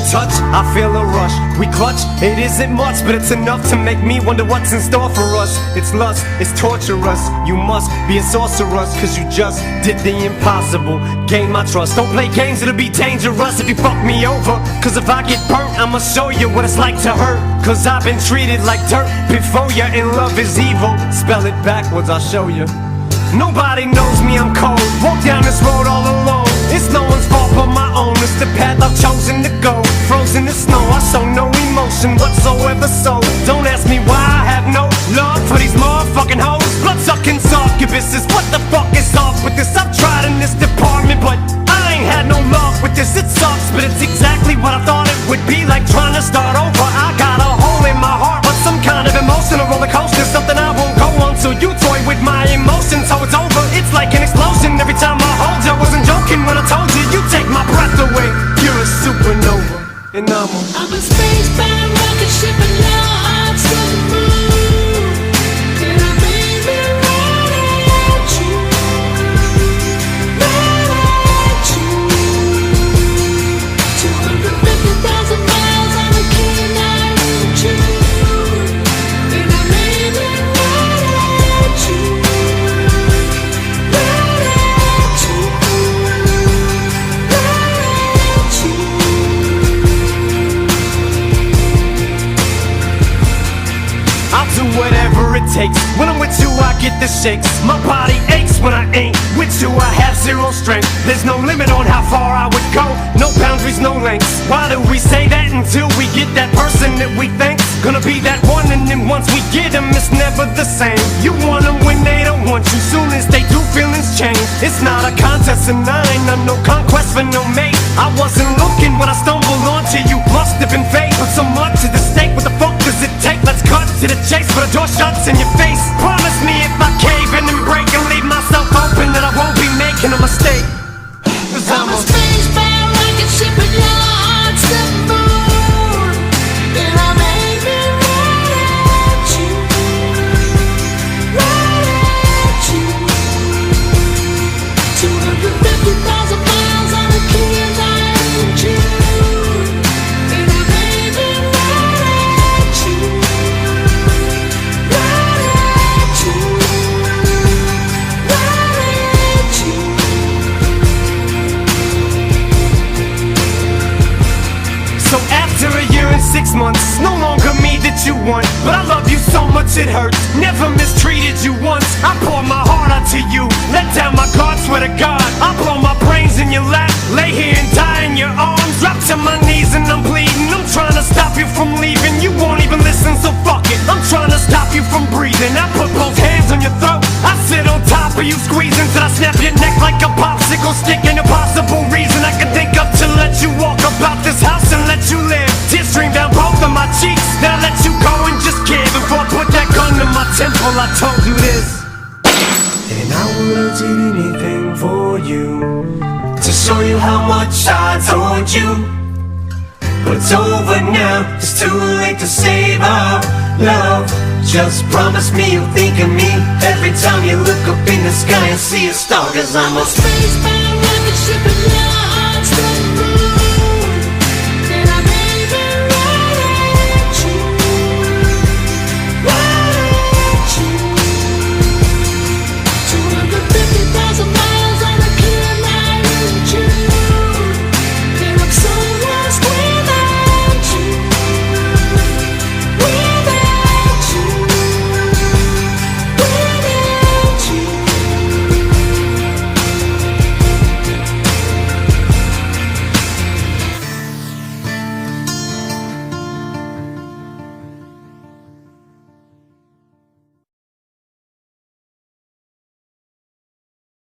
touch, I feel a rush. We clutch, it isn't much, but it's enough to make me wonder what's in store for us. It's lust, it's torturous. You must be a sorceress, cause you just did the impossible. Gain my trust, don't play games, it'll be dangerous if you fuck me over. Cause if I get burnt, I'ma show you what it's like to hurt. Cause I've been treated like dirt before you, and love is evil. Spell it backwards, I'll show you. Nobody knows me, I'm cold. Walk down this road all alone. It's no one's fault but my own. It's the path I've chosen to go. Frozen in snow, I show no emotion whatsoever. So don't ask me why I have no love for these motherfucking hoes. Blood-sucking succubuses. What the fuck is off with this? I've tried in this department, but I ain't had no luck with this. It sucks, but it's exactly what I thought it would be. Like trying to start over. I got a hole in my heart, but some kind of emotional roller coaster. Something I won't go on till you toy with my emotions. So it's over, it's like an explosion every time I hold you. I wasn't joking when I told you, you take my breath away. You're a supernova, and I'm a spacebound rocket ship and your heart's to the moon. And I made me right at you, right at you. 250,000 miles on the Kenai Route. And I made me right at you, right at you, right at you. I'll do whatever it takes. When I'm with you, I get the shakes. My body aches when I ain't with you. I have zero strength. There's no limit on how far I would go. No boundaries, no lengths. Why do we say that until we get that person that we think's gonna be that one? And then once we get them, it's never the same. You want them when they don't want you. Soon as they do, feelings change. It's not a contest and I ain't on no conquest for no mate. I wasn't looking when I stumbled onto you. Must have been fate, but so much at the stake. What the fuck does it take? Let's cut to the chase, but the door shuts in your face. Promise me if I cave in and break and leave myself open, that I won't be making a mistake. Cause I'm a spacebound rocket ship and your heart's the moon. And I made me right at you, right at you. 250,000 miles on the Kenai Route. And I made me right at you, right at you, right at you. So after a year and 6 months, it's no longer me that you want. But I love you so much it hurts. Never mistreated you once. I pour my heart out to you. Let down my guard, swear to God. I blow my brains in your lap. Lay here and die in your arms. Drop to my knees and I'm bleeding. I'm trying to stop you from leaving. You won't even listen, so fuck it. I'm trying to stop you from breathing. I put both hands on your throat. I sit on top of you squeezing till I snap your neck like a popsicle stick. Ain't a possible reason I can think of to let you walk about this house and let you live. Tears stream down both of my cheeks. Then I let you go and just give. Before I put that gun to my temple, I told you this. And I would have did anything for you, to show you how much I told you. But it's over now, it's too late to save our love. Just promise me you'll think of me every time you look up in the sky and see a star. Cause I'm a spacebound rocket ship and your